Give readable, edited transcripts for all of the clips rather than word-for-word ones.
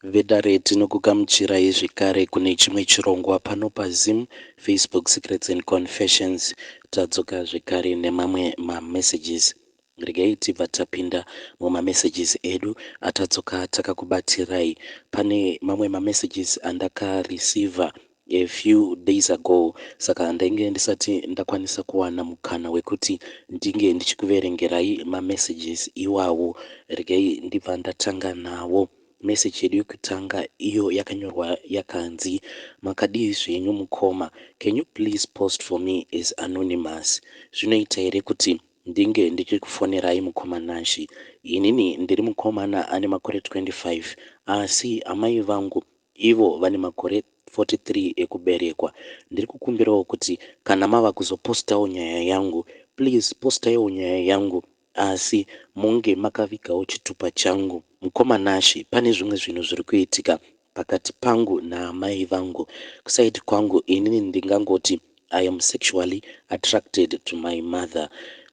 Vedare tinokugamuchirai zvekare kune chimwe chirongwa pano paZim, Facebook Secrets and Confessions. Tadzoka zvekare nemamwe mamessages. Regai tibva tapinda mumamessages edu atadzoka takakubatirai. Pane mamwe mamessages andakareceiva a few days ago, saka ndainge ndisati ndakwanisa kuwana mukana wekuti ndinge ndichikuverengerai mamessages iwawo. Regai ndibva ndatanga nawo. Message yedu yekutanga iyo yakanyorwa yakanzi, makadii zvenyu mukoma, can you please post for me as anonymous. Zvinoita here kuti ndinge ndichikufonerai mukoma Nashi. Inini ndiri mukomana ane makore 25, asi amai vangu ivo vane makore 43 ekuberekwa. Ndiri kukumbirawo kuti kana mava kuzopostawo nyaya yangu, please postaiwo nyaya yangu, asi munge makavigawo chitupa changu. Mukoma Nashi, pane zvimwe zvinhu zviri kuitika pakati pangu naamai vangu. Kusaiti kwangu inini ndingangoti I am sexually attracted to my mother.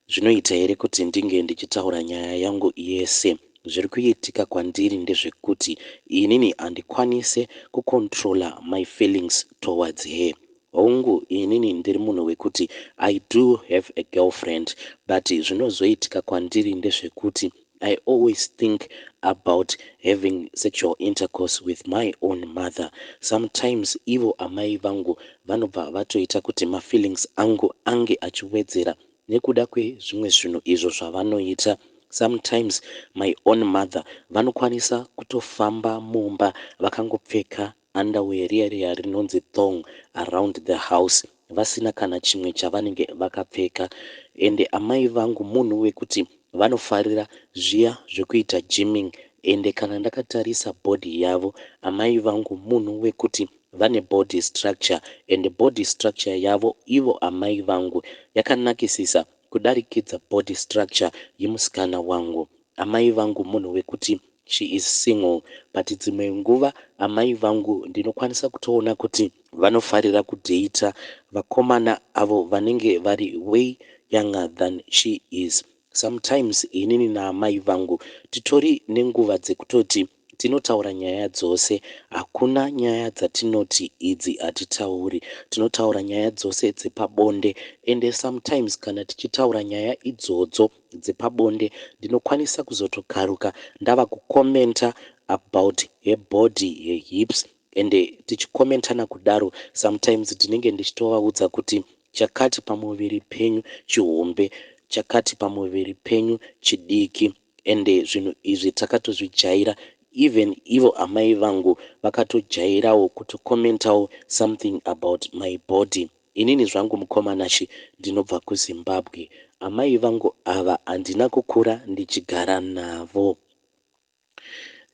Zvinoita here kuti ndinge ndichitaura nyaya yangu yese. Zviri kuitika kwandiri ndezvekuti inini handikwanise kucontrola my feelings towards her. Hongu inini ndiri munhu wekuti I do have a girlfriend, but zvinozoitika kwandiri ndezvekuti I always think about having sexual intercourse with my own mother. Sometimes ivo amai vangu vanobva vatoita kuti mafeelings angu ange achiwedzera nekuda kwezvimwe zvinhu izvo zvavanoita. Sometimes my own mother vanokwanisa kutofamba mumba vakangopfeka underwear riya rinonzi thong around the house, vasina kana chimwe chavanenge vakapfeka. Ende amai vangu munhu wekuti vanofarira zviya zvekuita gymming, ende kana ndakatarisa body yavo, amai vangu munhu wekuti vane body structure, ende body structure yavo ivo amai vangu yakanakisisa kudarikidza body structure yemusikana wangu. Amai vangu munhu wekuti she is single, but dzimwe nguva amai vangu ndinokwanisa kutoona kuti vanofarira kudheita vakomana avo vanenge vari way younger than she is. Sometimes inini naamai vangu titori nenguva dzekutoti tinotaura nyaya dzose, hakuna nyaya dzatinoti idzi hatitauri. Tinotaura nyaya dzose dzepabonde, ende sometimes kana tichitaura nyaya idzodzo dzepabonde ndinokwanisa kuzotokaruka ndava kukomenta about her body, her hips, ende tichikomentana kudaro sometimes tinenge ndichitovaudza kuti chakati pamuviri penyu chihombe, chakati pamuviri penyu chidiki, ende zvinhu izvi takatozvijaira. Even ivo amai vangu vakatojairawo kutokomentawo something about my body. Inini zvangu mukoma Nashi ndinobva kuZimbabwe. Amai vangu ava handina kukura ndichigara navo.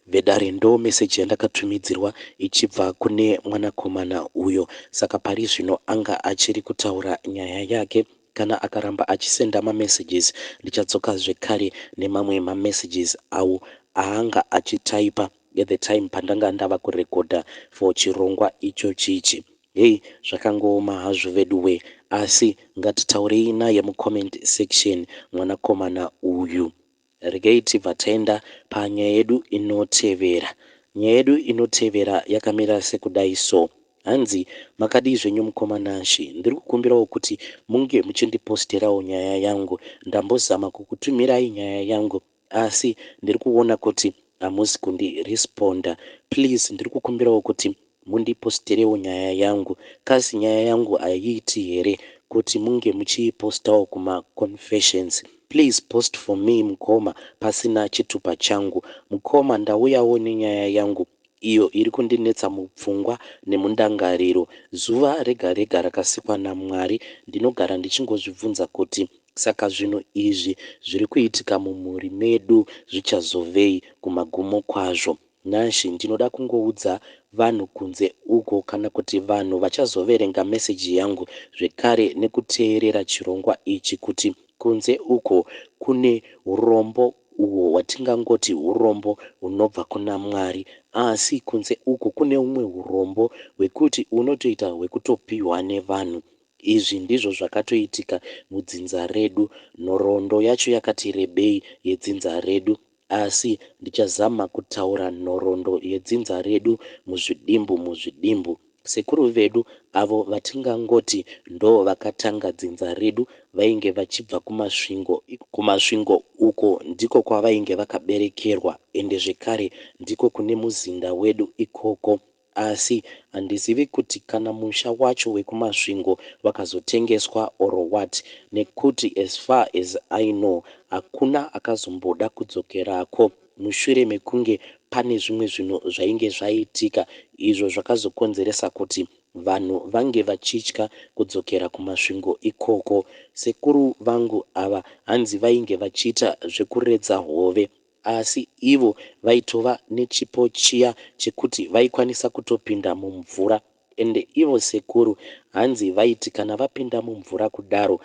Vedare ndo meseji yandakatumidzirwa ichibva kune mwanakomana uyo, saka pari zvino anga achiri kutaura nyaya yake. Kana akaramba achisenda mamessages, ndichatsoka zvekare nemamwe mamessages awo aanga achitaipa at the time pandanga ndava kurekodha for chirongwa icho chichi. Hei, zvakangooma hazvo veduwe, asi ngatitaurei naye mucomment section mwanakomana uyu. Regai tibva taenda panyaya yedu inotevera. Nyaya yedu inotevera yakamira sekudai so. Hanzi, makadii zvenyu mukoma Nashi, ndiri kukumbirawo kuti munge muchindiposterawo nyaya yangu. Ndambozama kukutumirai nyaya yangu, asi ndiri kuona kuti hamusi kundiresponda. Please, ndiri kukumbirawo kuti mundiposterewo nyaya yangu. Kasi nyaya yangu haiiti here kuti munge muchiipostawo kuma-confessions. Please post for me mukoma pasina chitupa changu. Mukoma, ndauyawo nenyaya yangu iyo iri kundinetsa mupfungwa nemundangariro. Zuva rega rega rakasikwa naMwari ndinogara ndichingozvibvunza kuti saka zvinhu izvi zviri kuitika mumhuri medu zvichazovei kumagumo kwazvo. Nashi, ndinoda kungoudza vanhu kunze uko, kana kuti vanhu vachazoverenga meseji yangu zvekare nekuteerera chirongwa ichi, kuti kunze uko kune urombo uhwo hwatingangoti urombo hunobva kuna Mwari, asi kunze uko kune umwe urombo hwekuti unotoita hwekutopiwa nevanhu. Izvi ndizvo zvakatoitika mudzinza redu. Nhoroondo yacho yakati rebei yedzinza redu. asi ndichazama kutaura nhoroondo yedzinza redu muzvidimbu. Sekuru vedu avo vatingangoti ndo vakatanga dzinza redu vainge vachibva kumasvingo uko ndiko kwavainge vakaberekerwa, ende zvekare ndiko kune muzinda wedu ikoko. Asi handizivi kuti kana musha wacho wekumasvingo wakazotengeswa or what, nekuti as far as I know hakuna akazomboda kudzokerako mushure mekunge pane zvimwe zvinhu zvainge zvaitika izvo zvakazokonzeresa kuti vanhu vange vachitya kudzokera kumasvingo ikoko. Sekuru vangu ava hanzi vainge vachiita zvekuredza hove, asi ivo vaitova nechipo chiya chekuti vaikwanisa kutopinda mumvura, ende ivo sekuru hanzi vaiti kana vapinda mumvura kudaro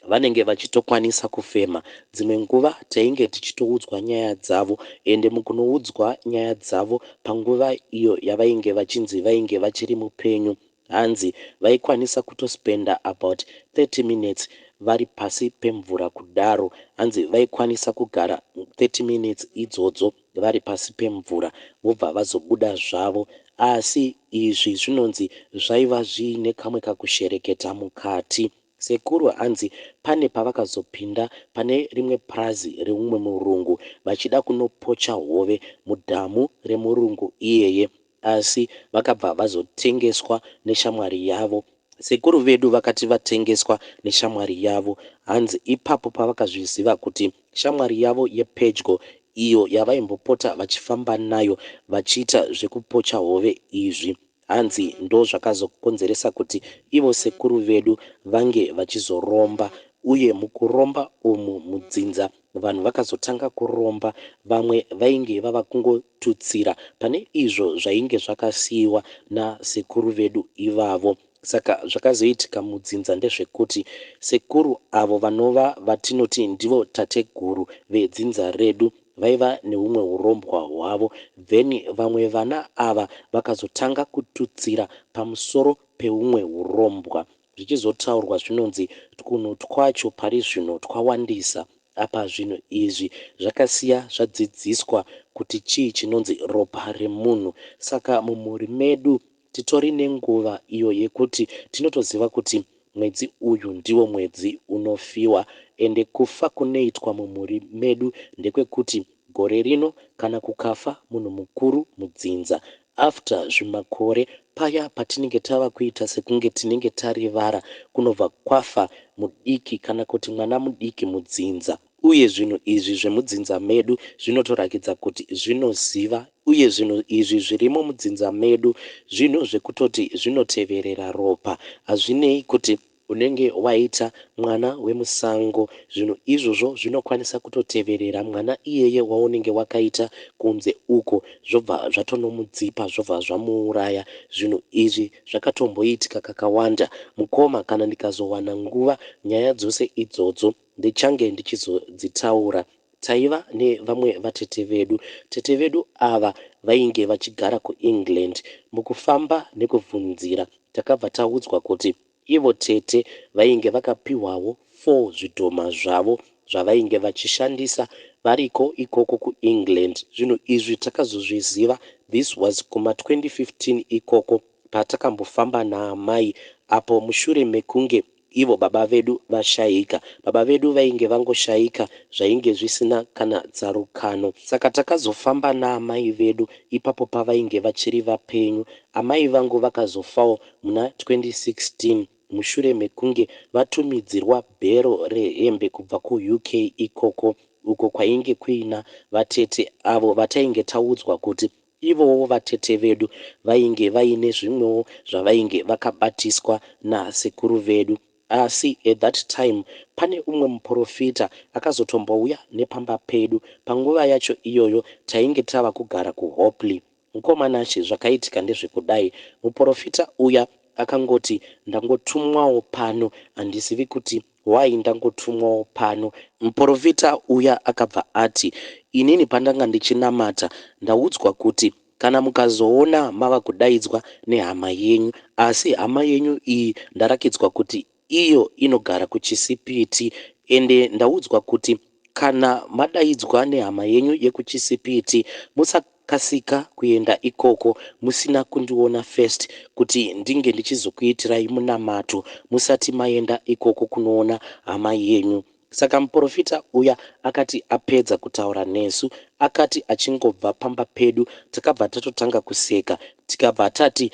vanenge vachitokwanisa kufema. Dzimwe nguva tainge tichitoudzwa nyaya dzavo, ende mukunoudzwa nyaya dzavo panguva iyo yavainge vachinzi vainge vachiri mupenyu, hanzi vaikwanisa kutospenda about 30 minutes vari pasi pemvura kudaro. Hanzi vaikwanisa kugara 30 minutes idzodzo vari pasi pemvura vobva vazobuda zvavo. Asi izvi zvinonzi zvaiva zviine kamwe kakushereketa mukati. Sekuru hanzi pane pavakazopinda pane rimwe purazi reumwe murungu vachida kunopocha hove mudhamu remurungu iyeye, asi vakabva vazotengeswa neshamwari yavo. Sekuru vedu vakati vatengeswa neshamwari yavo, hanzi ipapo pavakazviziva kuti shamwari yavo yepedyo iyo yavaimbopota vachifamba nayo vachiita zvekupocha hove izvi, hanzi ndo zvakazokonzeresa kuti ivo sekuru vedu vange vachizoromba. Uye mukuromba umu mudzinza vanhu vakazotanga kuromba, vamwe vainge vava kungotutsira pane izvo zvainge zvakasiyiwa nasekuru vedu ivavo. Saka zvakazoitika mudzinza ndezvekuti sekuru avo vanova vatinoti ndivo tateguru vedzinza redu vaiva neumwe urombwa hwavo, then vamwe vana ava vakazotanga kututsira pamusoro peumwe urombwa, zvichizotaurwa zvinonzi twunhu twacho pari zvino twawandisa. Apa zvinhu izvi zvakasiya zvadzidziswa kuti chii chinonzi ropa remunhu. Saka mumhuri medu titori nenguva iyo yekuti tinotoziva kuti mwedzi uyu ndiwo mwedzi unofiwa, ende kufa kunoitwa mumhuri medu ndekwekuti gore rino kana kukafa munhu mukuru mudzinza, after zvimakore paya patinenge tava kuita sekunge tinenge tarivara kunobva kwafa mudiki kana kuti mwana mudiki mudzinza. Uye zvinhu izvi zvemudzinza medu zvinotorakidza kuti zvinoziva, uye zvinhu izvi zvirimo mudzinza medu zvinhu zvekutoti zvinoteverera ropa. Hazvinei kuti unenge waita mwana wemusango, zvinhu izvozvo zvinokwanisa kutoteverera mwana iyeye waunenge wakaita kunze uko, zvobva zvatonomudzipa, zvobva zvamuuraya. Zvinhu izvi zvakatomboitika kakawanda. Mukoma, kana ndikazowana nguva nyaya dzose idzodzo ndichange ndichizodzitaura. Taiva nevamwe vatete vedu. Tete vedu ava vainge vachigara kuEngland. Mukufamba nekubvunzira takabva taudzwa kuti ivo tete vainge vakapiwawo 4 zvidhoma zvavo zvavainge vachishandisa variko ikoko kuEngland. Zvinhu izvi takazozviziva, this was kuma 2015 ikoko patakambofamba naamai, apo mushure mekunge ivo baba vedu vashayika. Baba vedu vainge vangoshayika zvainge zvisina kana tsarukano. Saka takazofamba naamai vedu ipapo pavainge vachiri vapenyu. Amai vangu vakazofawo muna 2016 mushure mekunge vatumidzirwa bhero rehembe kubva kuUK ikoko, uko kwainge kuina vatete avo vatainge taudzwa kuti ivowo vatete vedu vainge vaine zvimwewo zvavainge vakabatiswa nasekuru vedu. Asi at that time pane umwe muprofita akazotombouya nepamba pedu. Panguva yacho iyoyo tainge tava kugara kuHopley. Mukomanache zvakaitika ndezvekudai, muprofita uya akangoti ndangotumwawo pano, handizivi kuti why ndangotumwawo pano. Muprofita uya akabva ati, inini pandanga ndichinamata ndaudzwa kuti kana mukazoona mava kudaidzwa nehama yenyu, asi hama yenyu iyi ndarakidzwa kuti iyo inogara kuChisipiti, ende ndaudzwa kuti kana madaidzwa nehama yenyu yekuchisipiti musakasika kuenda ikoko musina kundiona first kuti ndinge ndichizokuitirai munamato musati maenda ikoko kunoona hama yenyu. Saka muprofita uya akati apedza kutaura nesu akati achingobva pamba pedu takabva tatotanga kuseka tikabva tati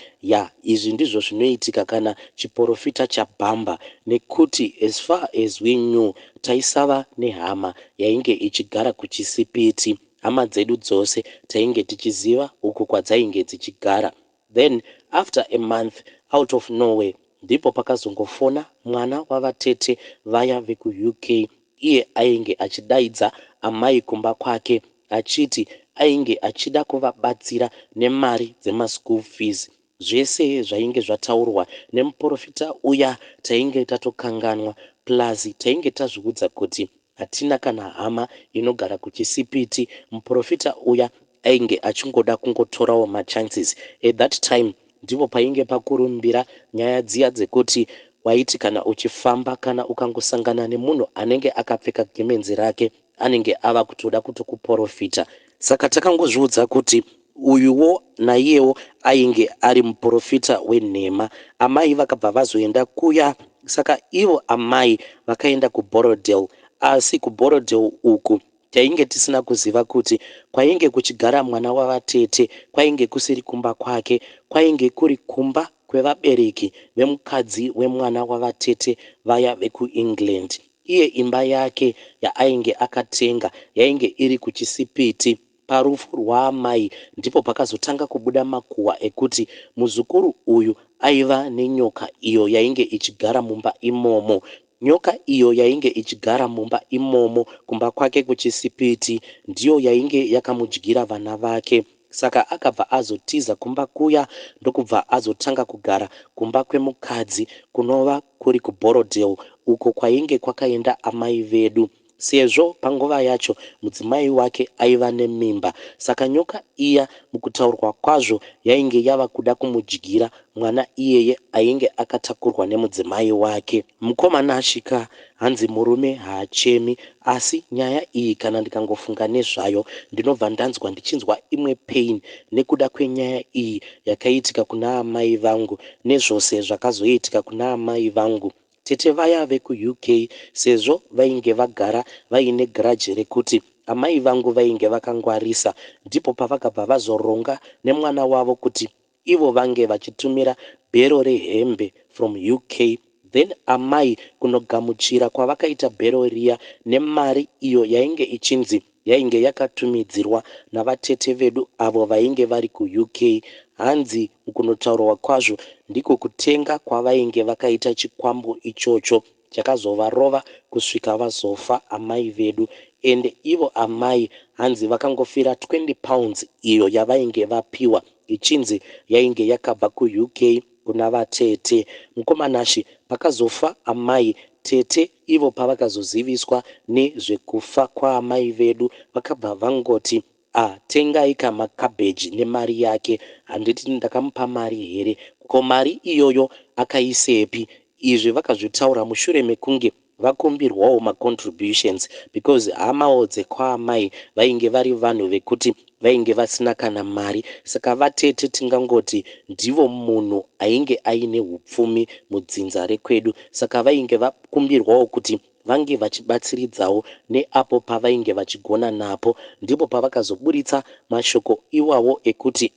izvi ndizvo zvinoitika kana chiprofita chabhamba, nekuti as far as we knew taisava nehama yainge ichigara kuchisipiti. Hama dzedu dzose tainge tichiziva uku kwadzainge dzichigara. Then after a month out of nowhere ndipo pakazongofona mwana wavatete vaya veku-UK. Iye ainge achidaidza amai kumba kwake achiti ainge achida kuvabatsira nemari dzemaschool fees. Zvese zvainge zvataurwa nemuprofita uya tainge tatokanganwa, plus tainge tazviudza kuti hatina kana hama inogara kuchisipiti. Muprofita uya ainge achingoda kungotorawo machances. At that time ndipo painge pakurumbira nyaya dziya dzekuti waiti kana uchifamba kana ukangosangana nemunhu anenge akapfeka gemenzi rake anenge ava kutoda kutokuprofita. Saka takangozviudza kuti uyuwo naiyewo ainge ari muprofita wenhema. Amai vakabva vazoenda kuya, saka ivo amai vakaenda kuBorodale. Asi kuBorodale uku tainge tisina kuziva kuti kwainge kuchigara mwana wavatete kwainge kusiri kumba kwake, kwainge kuri kumba kwevabereki vemukadzi wemwana wavatete vaya vekuEngland. Iye imba yake yaainge akatenga yainge iri kuchisipiti. Parufu rwaamai ndipo pakazotanga kubuda makuhwa ekuti muzukuru uyu aiva nenyoka iyo yainge ichigara mumba imomo. Nyoka iyo yainge ichigara mumba imomo kumba kwake kuchisipiti ndiyo yainge yakamudyira vana vake. Saka akabva azotiza kumba kuya ndokubva azotanga kugara kumba kwemukadzi kunova kuri kuBorodale uko kwainge kwakaenda amai vedu. Sezvo panguva yacho mudzimai wake aiva nemimba, saka nyoka iya mukutaurwa kwazvo yainge yava kuda kumudyira mwana iyeye ainge akatakurwa nemudzimai wake. Mukomana asvika hanzi murume haachemi, asi nyaya iyi kana ndikangofunga nezvayo ndinobva ndanzwa ndichinzwa imwe pain nekuda kwenyaya iyi yakaitika kuna amai vangu nezvose zvakazoitika kuna amai vangu. Tete vaya veku-UK sezvo vainge vagara vaine grudge rekuti amai vangu vainge vakangwarisa, ndipo pavakabva vazoronga nemwana wavo kuti ivo vange vachitumira bhero rehembe from UK. Then amai kunogamuchira kwavakaita bhero riya nemari iyo yainge ichinzi yainge yakatumidzirwa navatete vedu avo vainge vari kuUK. Hanzi mukunotaurwa kwazvo ndiko kutenga kwavainge vakaita chikwambu ichocho chakazovarova kusvika vazofa amai vedu. Ende ivo amai hanzi vakangofira 20 pounds iyo yavainge vapiwa ichinzi yainge yakabva kuUK kuna vatete. Mukomanashi pakazofa amai, tete ivo pavakazoziviswa nezvekufa kwaamai vedu vakabva vangoti tengai kamakabheji nemari yake. Handiti ndakamupa mari here? Ko mari iyoyo akaisepi? Izvi vakazvitaura mushure mekunge vakumbirwawo macontributions, because hamawo dzekwaamai vainge vari vanhu vekuti vainge vasina kana mari. Saka vatete tingangoti ndivo munhu ainge aine hupfumi mudzinza rekwedu, saka vainge vakumbirwawo kuti vange vachibatsiridzawo neapo pavainge vachigona napo. Ndipo pavakazoburitsa mashoko iwawo ekuti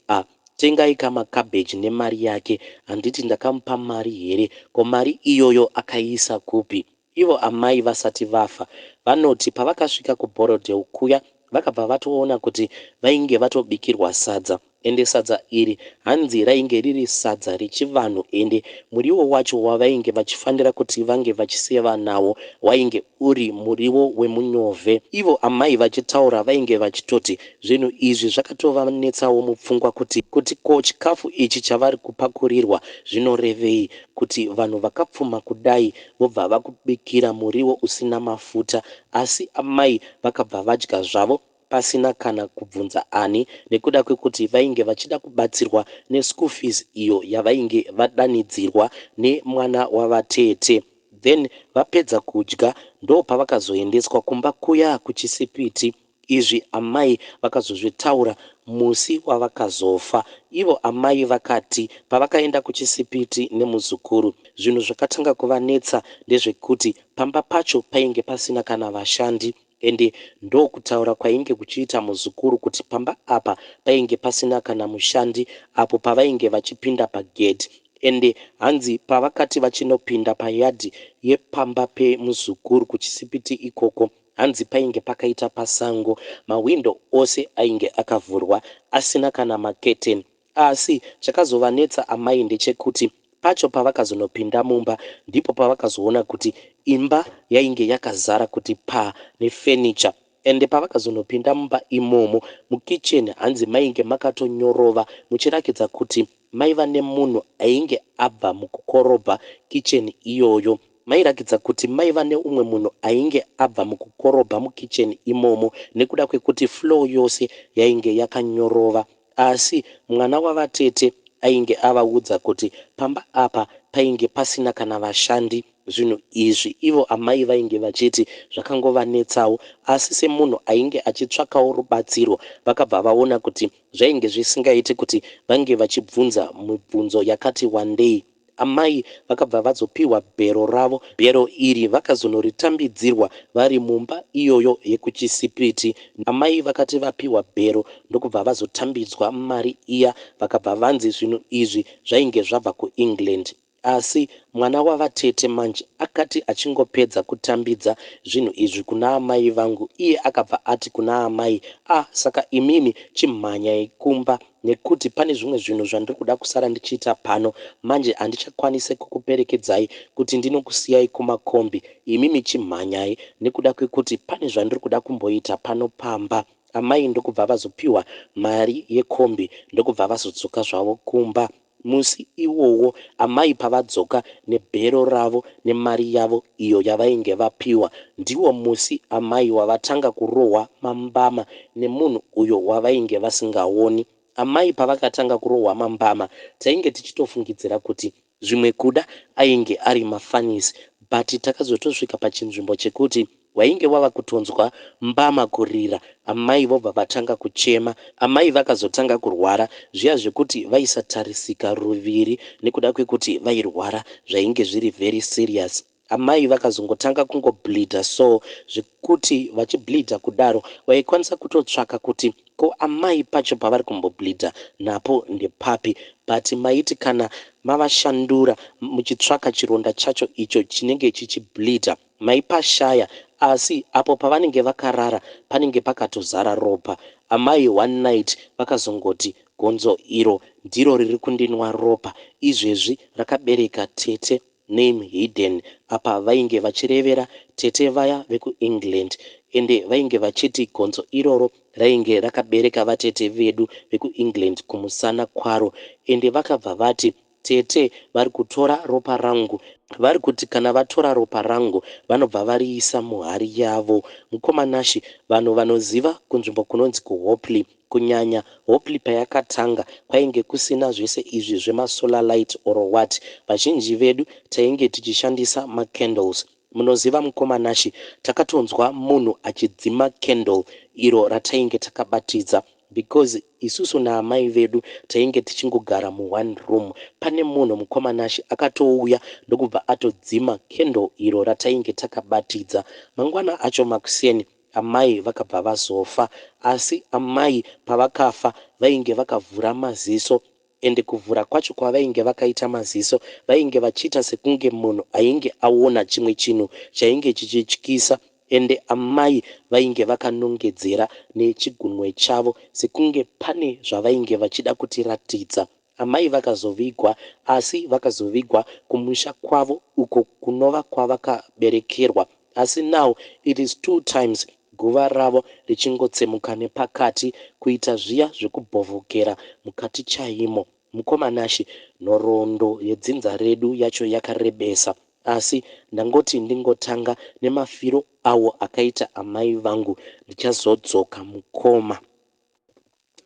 tengai kamakabheji nemari yake. Handiti ndakamupa mari here? Ko mari iyoyo akaiisa kupi? Ivo amai vasati vafa vanoti pavakasvika kuBorodale kuya vakabva vatoona kuti vainge vatobikirwa sadza, ende sadza iri hanzi rainge riri sadza rechivanhu, ende muriwo wacho wavainge vachifanira kuti vange vachiseva nawo wainge uri muriwo wemunyove. Ivo amai vachitaura vainge vachitoti zvinhu izvi zvakatovanetsawo mupfungwa kuti ko chikafu ichi chavari kupakurirwa zvinorevei, kuti vanhu vakapfuma kudai vobva vakubikira muriwo usina mafuta. Asi amai vakabva vadya zvavo pasina kana kubvunza ani, nekuda kwekuti vainge vachida kubatsirwa neschool fees iyo yavainge vadanidzirwa nemwana wavatete. then vapedza kudya ndo pavakazoendeswa kumba kuya kuchisipiti. Izvi amai vakazozvitaura musi wavakazofa. Ivo amai vakati pavakaenda kuchisipiti nemuzukuru, zvinhu zvakatanga kuvanetsa ndezvekuti pamba pacho painge pasina kana vashandi, ende ndokutaura kwainge kuchiita muzukuru kuti pamba apa painge pasina kana mushandi apo pavainge vachipinda pagedhi. Ende hanzi pavakati vachinopinda payadhi yepamba pemuzukuru kuchisipiti ikoko, hanzi painge pakaita pasango, mawindo ose ainge akavhurwa asina kana maketeni. Asi chakazovanetsa amai ndechekuti pacho pavakazonopinda mumba ndipo pavakazoona kuti imba yainge yakazara kuti pa nefenicha. Ende pavakazonopinda mumba imomo mukicheni, hanzi mainge makatonyorova muchirakidza kuti maiva nemunhu ainge abva mukukorobha kicheni iyoyo. Mairakidza kuti maiva neumwe munhu ainge abva mukukorobha mukicheni imomo nekuda kwekuti floor yose yainge yakanyorova. Asi mwana wavatete ainge avaudza kuti pamba apa painge pasina kana vashandi. Zvinhu izvi ivo amai vainge vachiti zvakangovanetsawo, asi semunhu ainge achitsvakawo rubatsiro vakabva vaona kuti zvainge zvisingaiti kuti vange vachibvunza mibvunzo yakati wandei. Amai vakabva vazopiwa bhero ravo. Bhero iri vakazonoritambidzirwa vari mumba iyoyo yekuchisipiti. Amai vakati vapiwa bhero ndokubva vazotambidzwa mari iya, vakabva vanzi zvinhu izvi zvainge zvabva kuengland. Asi mwana wavatete manje akati achingopedza kutambidza zvinhu izvi kuna amai vangu, iye akabva ati kuna amai, saka imimi chimhanyai kumba nekuti pane zvimwe zvinhu zvandiri kuda kusara ndichiita pano. Manje handichakwanise kukuperekedzai kuti ndinokusiyai kumakombi. Imimi chimhanyai nekuda kwekuti pane zvandiri kuda kumboita pano pamba. Amai ndokubva vazopiwa mari yekombi ndokubva vazodzoka zvavo kumba. Musi iwowo amai pavadzoka nebhero ravo nemari yavo iyo yavainge vapiwa, ndiwo musi amai wavatanga kurohwa mambama nemunhu uyo wavainge vasingaoni. Amai pavakatanga kurohwa mambama tainge tichitofungidzira kuti zvimwe kuda ainge ari mafanisi, but takazotosvika pachinzvimbo chekuti wainge wava kutonzwa mbama kurira, amai vobva vatanga kuchema. Amai vakazotanga kurwara zviya zvekuti vaisatarisika ruviri nekuda kwekuti vairwara zvainge zviri very serious. Amai vakazongotanga kungobleedha so zvekuti vachibleedha kudaro waikwanisa kutotsvaka kuti ko amai pacho pavari kumbobleedha napo ndepapi, but maiti kana mavashandura muchitsvaka chironda chacho icho chinenge chichibleedha maipashaya. Asi apo pavanenge vakarara panenge pakatozara ropa. Amai one night vakazongoti gonzo iro ndiro riri kundinwa ropa, izvezvi rakabereka tete name hidden. Apa vainge vachirevera tete vaya vekuengland, ende vainge vachiti gonzo iroro rainge rakabereka vatete vedu vekuengland kumusana kwaro. Ende vakabva vati tete vari kutora ropa rangu, vari kuti kana vatora ropa rangu vanobva variisa muhari yavo. Mukomanashi, vanhu vanoziva kunzvimbo kunonzi kuhopley, kunyanya hopley payakatanga kwainge kusina zvese izvi zvemasolar light or what. Vazhinji vedu tainge tichishandisa macandles. Munoziva mukomanashi, takatonzwa munhu achidzima candle iro ratainge takabatidza, because isusu naamai vedu tainge tichingogara muone room. Pane munhu mukomanashi akatouya ndokubva atodzima candle iro ratainge takabatidza. Mangwana acho makuseni amai vakabva vazofa. Asi amai pavakafa vainge vakavhura maziso, ende kuvhura kwacho kwavainge vakaita maziso vainge vachiita sekunge munhu ainge aona chimwe chinhu chainge chichityisa. Ende amai vainge vakanongedzera nechigunwe chavo sekunge pane zvavainge vachida kutiratidza. Amai vakazovigwa, asi vakazovigwa kumusha kwavo uko kunova kwavakaberekerwa. Asi now it is 2 times guva ravo richingotsemuka nepakati kuita zviya zvekubhovokera mukati chaimo. Mukomanashi, nhoroondo yedzinza redu yacho yakarebesa, asi ndangoti ndingotanga nemafiro awo akaita amai vangu ndichazodzoka mukoma.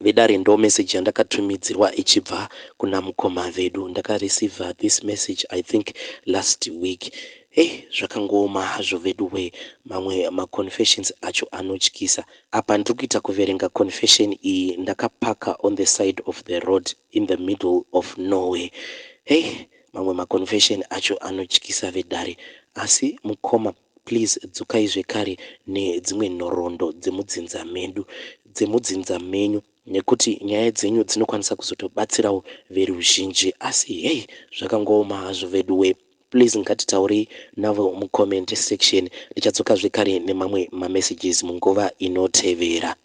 Vedare ndo message yandakatumidzirwa ichibva kuna mukoma vedu. Ndakareceive this message I think last week. zvakangooma hazvo vedu we, mamwe maconfessions acho anotyisa. Apa ndiri kuita kuverenga confession iyi ndakapaka on the side of the road in the middle of nowhere. Mamwe maconfession acho anotyisa vedare, asi mukoma please dzukai zvekare nedzimwe nhoroondo dzemudzinza medu, dzemudzinza menyu, nekuti nyaya dzenyu dzinokwanisa kuzotobatsirawo veruzhinji. Asi zvakangooma hazvo vedu we, please ngatitaurei navo mucomment section. Ndichadzoka zvekare nemamwe mamessages munguva inotevera.